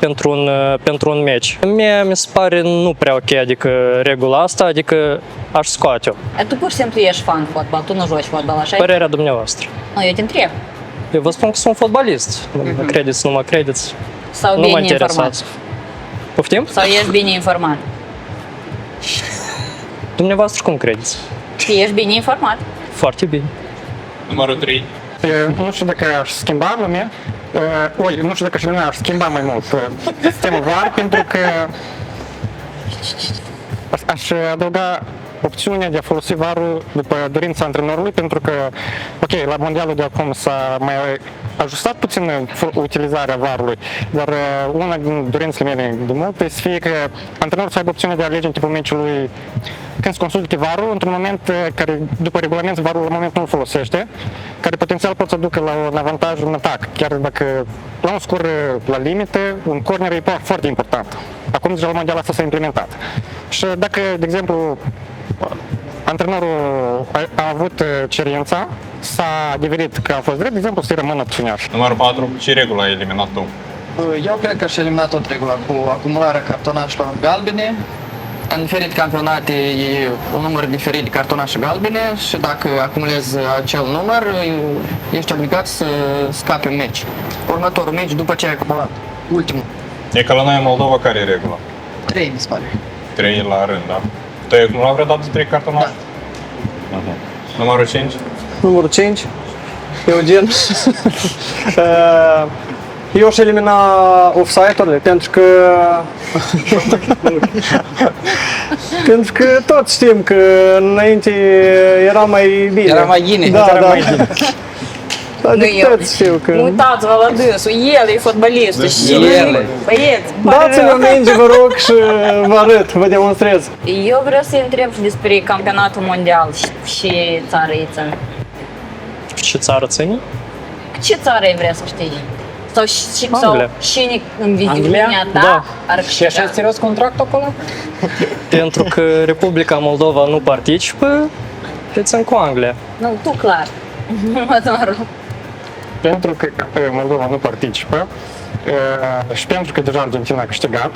pentru un meci. Mie mi se pare nu prea ok, adică regula asta, adică aș scoate-o. Tu pur și simplu ești fan fotbal, tu nu joci fotbal, așa? Părerea dumneavoastră. Nu, eu te întreb. Eu vă spun că sunt fotbalist. Mă credeți, nu mă credeți. Sau Nu mă bine informat? interesați. Poftim? Sau ești bine informat? Dumneavoastră cum credeți? Ești bine informat? Foarte bine. Numărul 3. Nu știu dacă aș schimba lumea, nu știu dacă și lumea aș schimba mai mult sistemul VAR, pentru că aș adăuga opțiunea de a folosi VAR-ul după dorința antrenorului, pentru că, ok, la mondialul de acum s-a mai ajustat puțin utilizarea VAR-ului, dar una din dorințele mele de mult este să fie că antrenorul să aibă opțiunea de a alege în timpul meciului când se consulte VAR-ul, într-un moment care, după regulament, VAR-ul la moment nu îl folosește, care potențial pot să ducă la un avantaj în atac, chiar dacă la un scor la limite, un corner e foarte important. Acum deja la mondial asta s-a implementat. Și dacă, de exemplu, antrenorul a avut cerința, s-a adeverit că a fost drept, de exemplu, să-i rămână opțiunea. Numărul 4. Ce regulă ai eliminat tu? Eu cred că aș elimina tot regula cu acumularea cartonașelor galbene. În diferite campionate e un număr diferit de cartonașe galbene și dacă acumulezi acel număr, ești obligat să scapi un meci. Următorul meci după ce ai acumulat. Ultimul. E ca la noi în Moldova, care e regula? 3, mi se pare. 3 la rând, da? Tu ai acumulat vreodată 3 cartonașe? Da. Numărul 5. Numărul 5, Eugen. Eu aș elimina offside-urile, pentru că pentru că toți știm că înainte era mai bine. Era mai bine. Da, Era da. mai bine. Adică toți știu că... Uitați-vă la dânsul, el e fotbalistul și El. băieți, Dați-mi o minge, vă rog, și vă arăt, vă demonstrez. Eu vreau să întreb și despre campionatul mondial și țară îi țin. Ce țară ține? Ce țară îi vrea să știi? Sau Anglia. cine în Anglia? viziunea ta Da. ar Și așa câștiga? serios contract acolo? Pentru că Republica Moldova nu participă, le țin cu Anglia. Nu, tu clar. Următorul. Pentru că Moldova nu participă și pentru că deja Argentina a câștigat.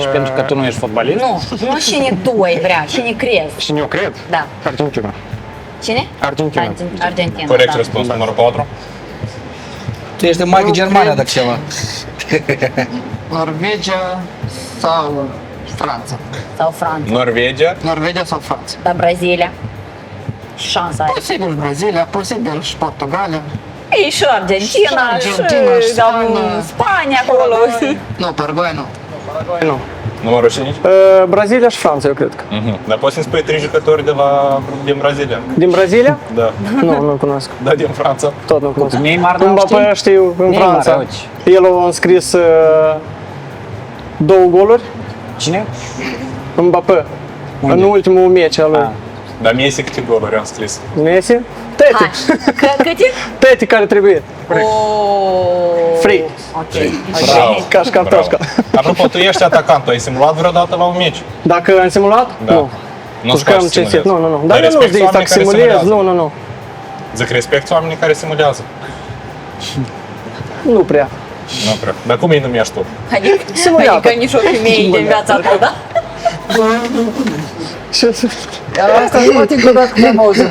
Și pentru că tu nu ești fotbalist? Nu cine tu ai vrea, cine crezi. Și eu cred? Da. Argentina. Cine? Argentina. Argentina, Corect da. răspuns. Numărul 4. Tu ești mai cu Germania, dacă ceva. Norvegia sau Franța. Sau Franța? Norvegia? Norvegia sau Franța. Dar Brazilia? Șansa are. Posibil Brazilia, posibil și Portugalia. E și Argentina, Argentina, și și Spania acolo. Nu, Paraguay nu. Nu. Numărul 5? Brazilia și Franța, eu cred că. Dar poți să-mi spui 3 jucători din Brazilia? Din Brazilia? Da. Nu cunosc. Da, din Franța. Tot nu cunosc. Neymar nu Mbappé știu, în Neymar, Franța. uite. El a înscris 2 goluri. Cine? Mbappé. În ultimul meci al lui. Dar Messi câte goluri am scris? Messi? Tete. Hai, câte? Tete care trebuie. Free. Ok. Bravo. Ca și cartoșca. Apropo, tu ești atacant, tu ai simulat vreodată la un meci? Dacă am simulat? Da. Nu. Nu Jucam cinstit. Nu. Dar eu nu respecti zic oamenii dacă care simulez. simulează. Nu. Zic, respecti oamenii care simulează. Nu prea. Nu prea. Dar cum îi numești tu? Adică nici o femeie din viața ta, da? Ce să... Asta nu timpul dat cum am auzit.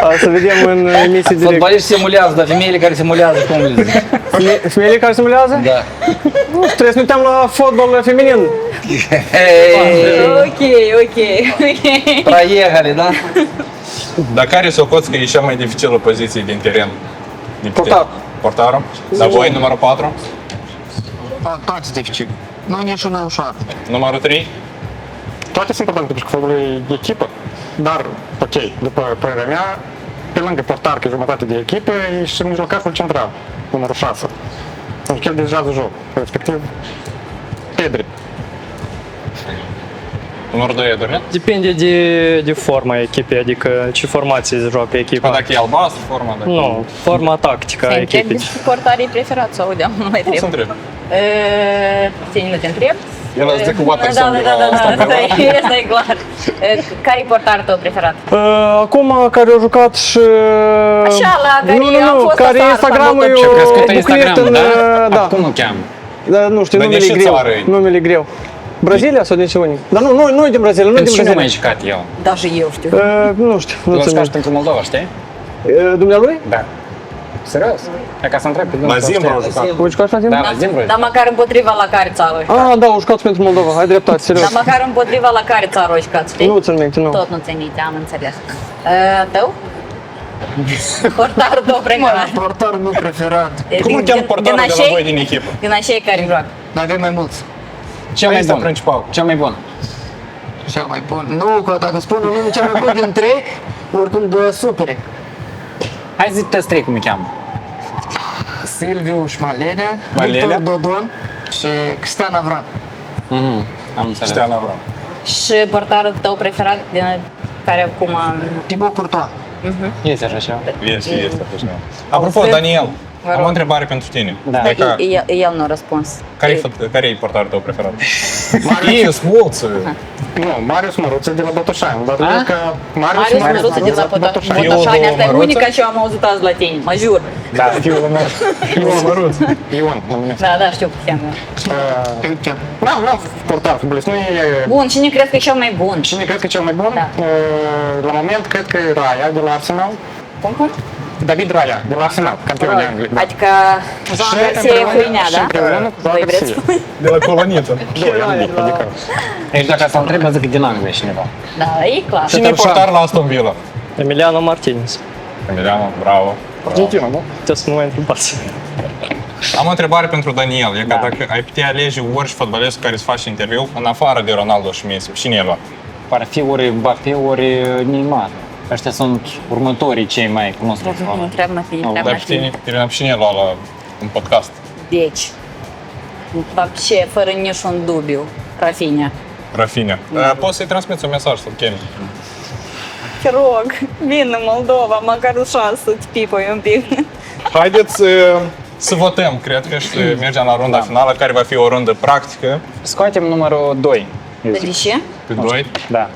Hai să vedem în emisie direct. Fotbaliști simulează, dar femeile care simulează, cum le zic? Femeile care simulează? Da. Nu, trebuie să ne uităm la fotbal feminin. Ok. Проехали, da? Dar care socoți că e cea mai dificilă poziție din teren? Din Portar. Portarul? Dar voi, numărul 4? Toate dificil. Nu nici una ușoară. Numărul 3? Toate sunt importante pentru că fotbalul e echipă, dar, ok, după părerea mea, pe lângă portar, că e jumătate de echipă, e și mijlocașul central, numărul 6. Pentru că el dirigează jocul, respectiv Pedri. Numărul 2 e dormit? Depinde de forma echipei, adică ce formație joacă echipa. Dacă e albastru, forma, dacă... Nu, forma tactică a Te întreb echipei. despre portarii preferați sau audeam, nu mai Cum să trebuie. întreb? Ține, nu te întreb? El a zis cu Waterson de la Da, Aston Villa. asta e clar. Care-i portarul tău preferat? Acum care au jucat și... Așa, la care a fost care asta, Instagramul asta, e Și-a crescut pe bucuit Instagram, da? Da. Cum o cheamă? Da, nu știu, Dar numele de ce greu. țară e? Numele greu. Brazilia sau din ce unii? Dar nu e din Brazilia, nu e din Pentru cine mai Brazilia. jucat el? Даже eu știu. Nu știu, El nu a țin jucat și minte. pentru Moldova, știi? Dumnealui? Da. Serios? E ca să întreb pe La dumneavoastră, Zimbru a știi? jucat. Au jucat și la Zimbru? Da, la Zimbru. Dar măcar împotriva la care țară o jucat? Da, au jucat pentru Moldova, ai dreptate, serios. Dar măcar împotriva la care țară o jucat, știi? Nu țin minte, nu. Tot nu țin minte, am înțeles. Tău? Portarul tău preferat. Portarul meu preferat. Cum îl cheamă portarul de la voi din echipă? Din așei care joacă. Dar avem mai mulți. Cel mai Este bun. principal. Cel mai bun. Cel mai bun. Nu, că dacă spun un nume cel mai bun din trei, oricum de supere. Hai zi tăți trei cum îi cheamă. Silviu și Malenia, Malenia? Victor Dodon și Cristian Avram. Am înțeles. Cristian Avram. Și portarul tău preferat din care acum... Thibaut Courtois. Este așa ceva. Este așa. Apropo, Daniel, am o întrebare pentru tine. Da. Adică, El nu a răspuns. care e portarul tău preferat? Marius, mulți! Nu, Marius Măruță de la Botoșani, dar cred că Marius Măruță de la Botoșani. Asta e unica ce am auzit azi la tine, mă jur. Da, fiul meu. Ion Măruț. Ion, mă numesc. Da, știu cum se cheamă. N-am portar futbolist, nu e... Bun, cine crezi că e cel mai bun? Cine cred că e cel mai bun? Da. La moment, cred că e Raya de la Arsenal. Cum? David Raya, de la Arsenal, campion de Anglia. Da. Adică Joan Garcia Huinea, da? Împreună cu Joan Voi vreți? Garcia. De la Coloniță. Adică, Deci dacă asta întreb, zic că din Anglia cineva. Da, e clar. Cine e portar la Aston Villa? Emiliano Martinez. Emiliano, bravo. Argentina, nu? Puteți să nu mă întrebați. Am o întrebare pentru Daniel. E că dacă ai putea alege orice fotbalist cu care să faci interviu, în afară de Ronaldo și Messi, cine e luat? Ar fi ori Mbappé, ori Neymar. Ăștia sunt următorii cei mai cunoscuți. Întreabă-mă fi, Dar întreabă-mă pe fi. tine, Irina, pe cine e luat la un podcast? Deci, вообще, fără niciun dubiu, Rafinha. Rafinha. Poți să-i transmiți un mesaj să-l chemi. Te rog, vin în Moldova, măcar o șansă să-ți pipăi un pic. Haideți să votăm, cred că, și să mergem la runda finală, care va fi o rundă practică. Scoatem numărul 2. De ce? Pe 2. Da.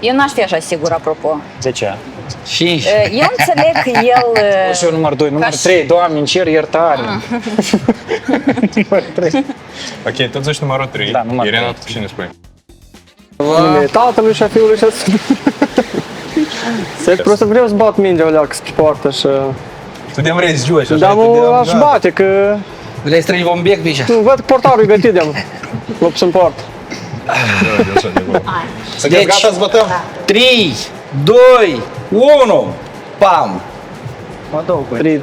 Eu n-aș fi așa sigur, apropo. De ce? 5. Eu înțeleg că el... Și eu numărul 2, numărul și- 3, Doamne, îmi cer iertare. Numărul 3. Ok, tu zici numărul 3. Da, numărul Irina, 3. tu cine spui? Numele tatălui și a fiului și a... Să просто vreau să bat mingea o leacă spre poartă și... Tu de vrei să joci așa? Dar te mă de-am aș dat. bate, că Vrei să trăi un bec, Bișa? Nu, văd că portarul e gătit de-am. Loc să-mi port. Sunteți gata să votăm? 3, 2, 1, pam! 3.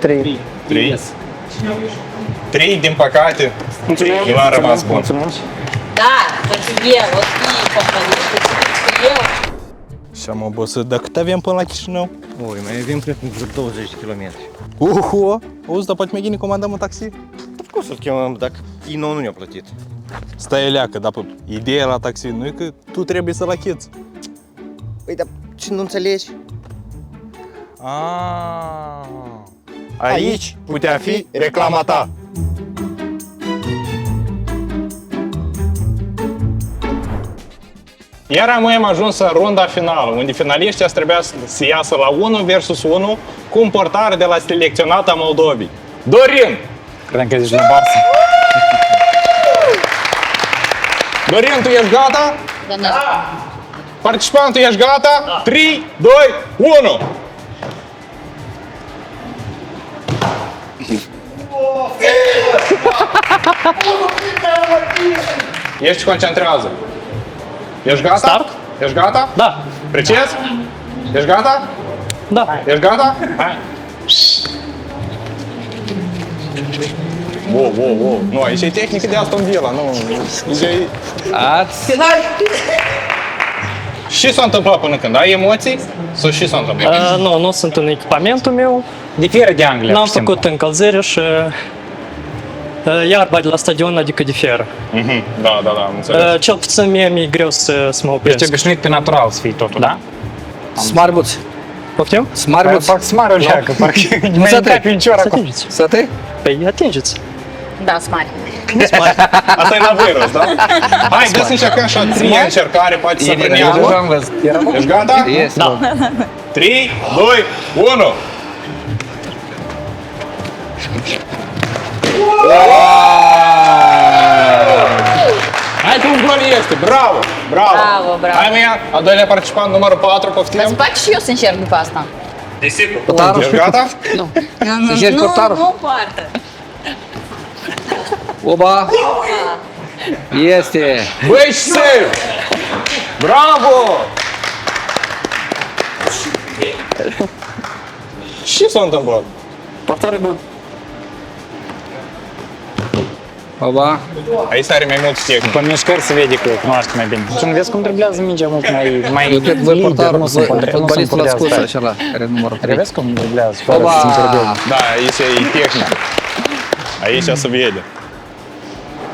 3, din păcate, nu a rămas bun. Da, pentru el, o fi companie, eu. Și am obosit. Dar cât avem până la Chișinău? Oi, mai avem, cred, vreo 20 de kilometri. Uhu! Auzi, dar poate mai gine comandăm un taxi? Cum să-l chemăm dacă ei nu ne-au plătit? Stai leacă, dar ideea la taxi nu e că tu trebuie să-l achiți. Păi, dar ce nu înțelegi? Aici putea fi reclama ta. Iar am ajuns în runda finală, unde finaliștii trebuia să iasă la 1 versus 1 cu un portar de la selecționata Moldovei. Dorin! Credeam că zici la Barça. Dorin, tu ești gata? Da. Participantul, ești gata? Da. 3, 2, 1! Ești concentrează. Ești gata? Start? Ești gata? Da. Precis? Ești gata? Da. Ești gata? Hai! Wow. Nu, aici e tehnică de Aston Villa, nu. Și s-a întâmplat până când? Ai emoții? Sau și s-a întâmplat? Nu, nu sunt în echipamentul meu. Diferă de Anglia. N-am făcut încălzire și iarba de la stadion, adică diferă. Da, am înțeles. Cel puțin mie mi-e greu să mă opresc. Ești obișnuit pe natural să fii totul, da? Smarbuți. Poftim? Smarbuți. Fac smarul leacă, parcă mai intrat picior acolo. Să te? Păi atingeți. Da, smari. Asta e la virus, da? Hai, dă să încercăm așa, 3 încercare, poate să premiază. Ești gata? Da. 3, 2, 1! Hai că un gol este, bravo! Bravo. Hai mă ia, a doilea participant, numărul 4, poftim. Îți place și eu să încerc după asta. Desigur. Ești gata? Nu. încerci portarul? Nu poartă. Oba! Este! Băi, și save! Bravo! Ce s-a întâmplat? Portarul bun. Oba! Aici are mai mult tehnic. Pe mișcări se vede că cunoaște mai bine. Și nu vezi cum driblează mingea mult mai Eu cred că voi portarul, nu sunt fotbalistul l-a scos așa la care numărul 3. Vezi cum driblează? Oba! Da, aici e tehnic. Aici se vede.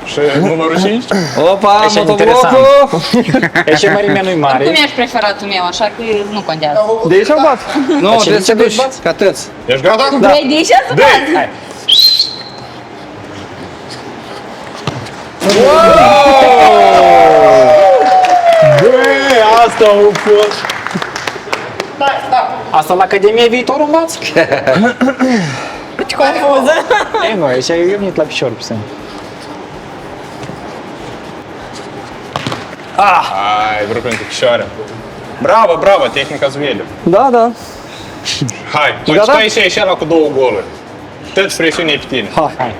Și numărul 5? Opa, Ești motoblocul! E și mărimea nu-i mare. Cum ești preferatul meu, așa că nu contează. De aici au bat. Nu, trebuie să te duci, că atât. Ești gata? Vrei de aici să bați? Băi, asta a fost! Asta la Academie viitorul învață? Ce confuză. Ei, nu, aici e venit la picior puțin. Ai, vreo pentru picioare. Bravo, tehnica se vede. Da. Hai, tu stai și aici la cu 2 goluri. Tot presiune pe tine. Hai.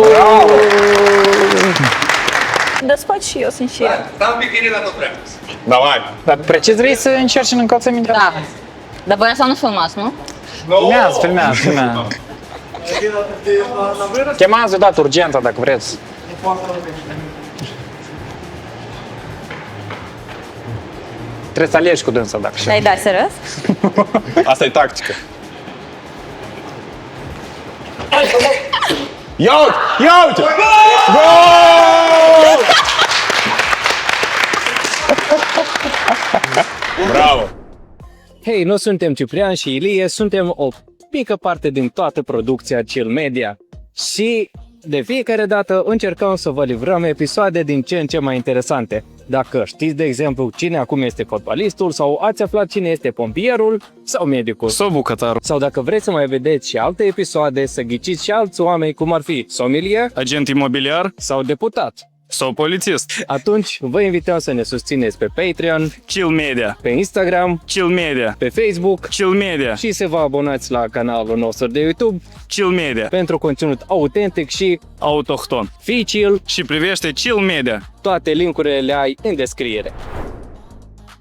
Bravo! Desfaci și eu, sincer. Давай. Dar precis vrei să încerci în încălțăminte? Da. Dar voi asta nu filmați, nu? Filmează. Chemați odată urgența dacă vreți. Trebuie să alegi cu dânsa dacă și. Ai da, serios? Asta e tactică. Ia uite! Gol! Bravo! Hei, nu suntem Ciprian și Ilie, suntem o mică parte din toată producția Chill Media. Și de fiecare dată încercăm să vă livrăm episoade din ce în ce mai interesante. Dacă știți, de exemplu, cine acum este fotbalistul, sau ați aflat cine este pompierul sau medicul, Sau bucătarul. sau dacă vreți să mai vedeți și alte episoade, să ghiciți și alți oameni, cum ar fi sommelier, Agent imobiliar. sau deputat, Sau polițist. Atunci vă invităm să ne susțineți pe Patreon, Chill Media. pe Instagram, Chill Media. pe Facebook Chill Media. și să vă abonați la canalul nostru de YouTube Chill Media. pentru conținut autentic și Autohton. fii chill. Și privește Chill Media. Toate linkurile le ai în descriere.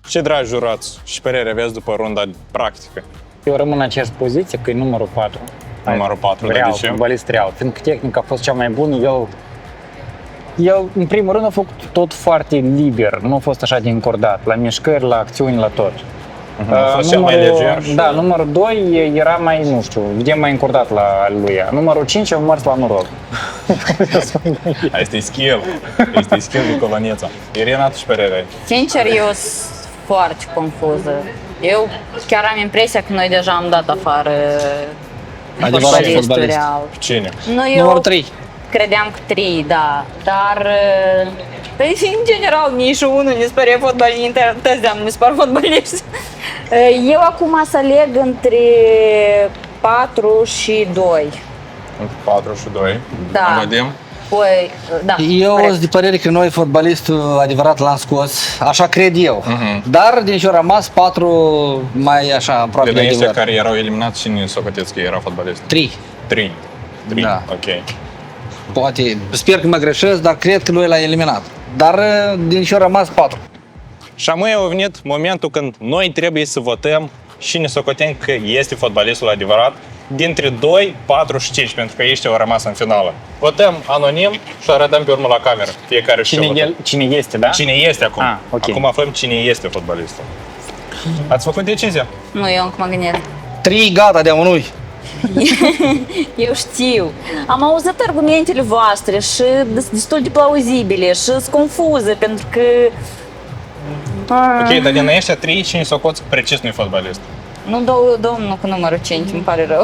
Ce dragi jurați și părere aveți după runda practică? Eu rămân în aceeași poziție, că e numărul 4. Numărul 4, dar Real, de ce? fotbalist real. Fiindcă tehnica a fost cea mai bună, el în primul rând a făcut tot foarte liber, nu a fost așa de încordat, la mișcări, la acțiuni, la tot. A fost cel mai leger și- Da, numărul 2 era mai, nu știu, vedem mai încordat la lui. Numărul 5 a mers la noroc. Este skill. Este skill de coloneța. Irina, tu și părere? Sincer, eu sunt foarte confuză. Eu chiar am impresia că noi deja am dat afară Adevărat fotbalistul fotbalist. real. Cine? Nu, eu Numărul 3. credeam că 3, da, dar păi, în general nici unul ne spărea fotbalist, întârziam, ne spar fotbaliști. Eu acum să aleg între 4 și 2. 4 și 2. Da. Vedem. Păi, da, Eu corect. sunt de părere că noi, fotbalistul adevărat, l-am scos, așa cred eu. Dar din ce au rămas 4 mai așa aproape De de ăștia adevărat. care erau eliminați, cine socoteți că era fotbalist? 3. 3. Da. Ok. Poate, sper că mă greșesc, dar cred că lui l-a eliminat. Dar din ce au rămas 4. Și acum a venit momentul când noi trebuie să votăm și ne socotem că este fotbalistul adevărat dintre 2, 4 și 5, pentru că ăștia au rămas în finală. Votăm anonim și arătăm pe urmă la cameră. Fiecare și Cine este, da? Cine este acum. Ah, ok. Acum aflăm cine este fotbalistul. Ați făcut decizia? Nu, eu încă mă gândesc. 3 gata de amânui. Eu știu. Am auzit argumentele voastre și destul de plauzibile și sunt confuză pentru că... Ok, dar din ăștia 3, cine socoți precis nu-i fotbalist? Nu, domnul cu numărul 5, îmi pare rău.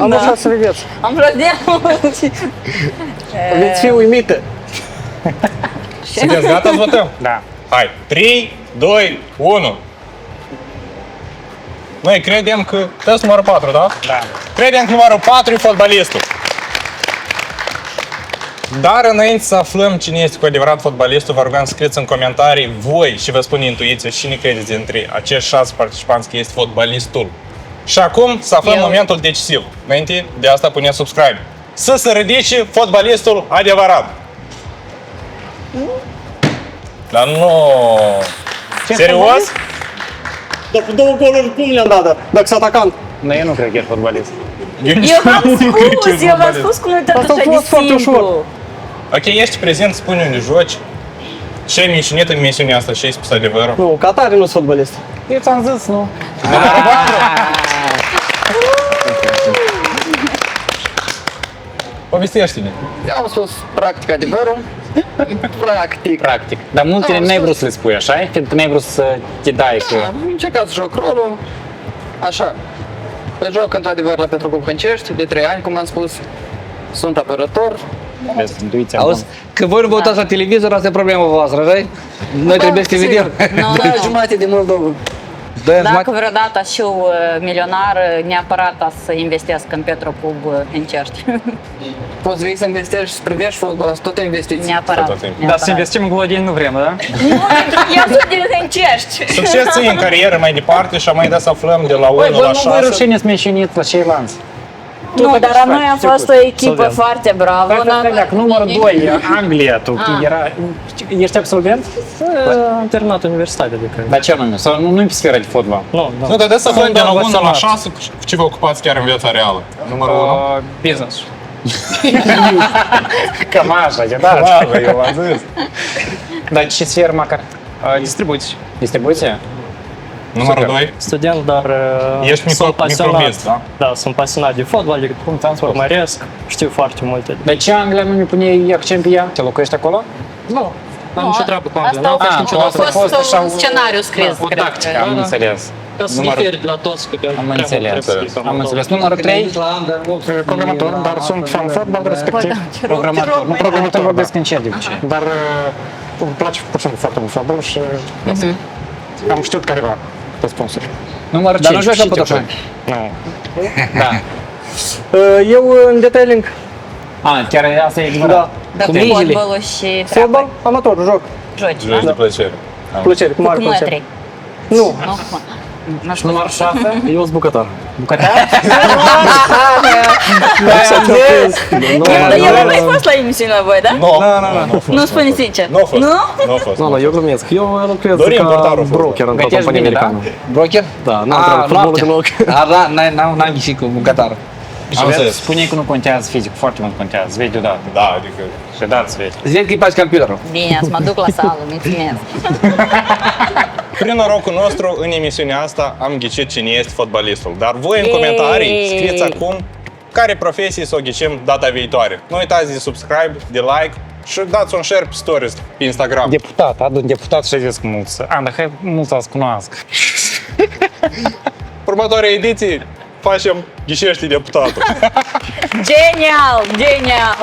Am așa să vedeți. Am rădeam. Veți fi uimite. Sunteți gata să votăm? Da. Hai, 3, 2, 1. Noi credem că... Tăți numărul 4, da? Da. Credem că numărul 4 e fotbalistul. Dar înainte să aflăm cine este cu adevărat fotbalistul, vă rugăm să scrieți în comentarii voi și vă spun intuiția cine credeți dintre acești 6 participanți că este fotbalistul. Și acum să aflăm momentul decisiv. Înainte de asta puneți subscribe. Să se ridice fotbalistul adevărat. Dar nu... Serios? Dar cu 2 goluri cum le-am dat? Dacă sunt atacant. Nu, eu nu cred că e fotbalist. Eu v-am spus cum nu tot Asta a așa de fost foarte ușor. simplu. Ok, ești prezent, spune unde joci. Ce ai menționat în emisiunea asta și ai spus adevărul? Nu, Qatar nu sunt fotbalist. Eu ți-am zis, nu? Povestește-ne. Eu am spus practic adevărul. Practic. Dar multele n-ai vrut să le spui, așa? Fiindcă n-ai vrut să te dai că... Am încercat să joc rolul. Așa. Pe joc într-adevăr la Petru Căncești, de 3 ani, cum am spus. Sunt apărător. Vezi, intuiția Auzi, că voi nu vă uitați la televizor, asta e problema voastră, așa? Noi trebuie să te vedem. Nu, Da, jumate de Moldova. Dacă vreodată știu milionar, neapărat să investesc în Petrocub Hencești. Poți vei să investești, să privești fotbal, să tot investiți. Neapărat. Dar să investim în Glodeni nu vrem, da? Nu, eu sunt din Hencești. Succes ție în carieră mai departe și mai dat să aflăm de la 1 Băi, la bă, nu voi 6. rușine să menționiți la ceilalți. Nu, dar a noi am fost o echipă foarte bravă. Dacă numărul 2, Anglia, tu era... Ești absolvent? Am terminat universitatea de când. Dar ce anume? Sau nu e pe sfera de fotbal? Nu, Nu, dar să aflăm de la 1 la 6 cu ce vă ocupați chiar în viața reală. Numărul 1. Business. Cam așa, da. Da, eu v-am zis. Dar ce sferă măcar? Distribuție. Distribuție? Numărul 2. Student, dar Ești sunt pasionat. microbist, da? Da, sunt pasionat de fotbal, de cum urmăresc, știu foarte multe. Dar ce Anglia nu ne pune accent pe ea? Te locuiești acolo? Nu, n-am nicio treabă cu Anglia. Asta N-am fost a niciodată. fost un scenariu scris, O cred tactică, am înțeles. Ca să diferi de la toți cu Am înțeles. Am înțeles. Numărul 3? Programator, dar sunt fan fotbal, respectiv. Programator. Nu programator vorbesc încet de obicei. Dar îmi place pur și simplu foarte mult fotbal și am știut careva răspunsuri. Numărul 5. Dar nu joci la Pătășani. Nu. Da. Eu în detailing. Chiar asta e adevărat? Da. de Cu mingile. fotbalul și Fotbal, amator, joc. joci, Joci de da? plăcere. Plăcere, cu Cu mare plăcere. mătri. Nu. Nu știu. Numărul 6, eu sunt bucătar. Bucătar? Dar el a mai fost la emisiune la voi, da? Nu spune sincer. Nu a fost. Nu? Nu a fost. Nu, eu glumesc. Eu lucrez Dorin ca Portaru a fost, broker într-o Gătești companie bine, da? americană. Broker? Da, n-am treabă cu fotbalul deloc. N-am ghicit cu bucătar. Spune că nu contează fizic, foarte mult contează, vezi deodată. Da, adică... Și dați, vezi. Zic că îi faci computerul. Bine, să mă duc la sală, mulțumesc. Prin norocul nostru, în emisiunea asta, am ghicit cine este fotbalistul. Dar voi, în comentarii, scrieți acum care profesii să o ghicim data viitoare. Nu uitați de subscribe, de like și dați un share pe stories pe Instagram. Deputat, adu un deputat și zis cu mulți. Dar hai mulți să-ți cunoască. Următoarea ediție facem ghișește deputatul. Genial, genial!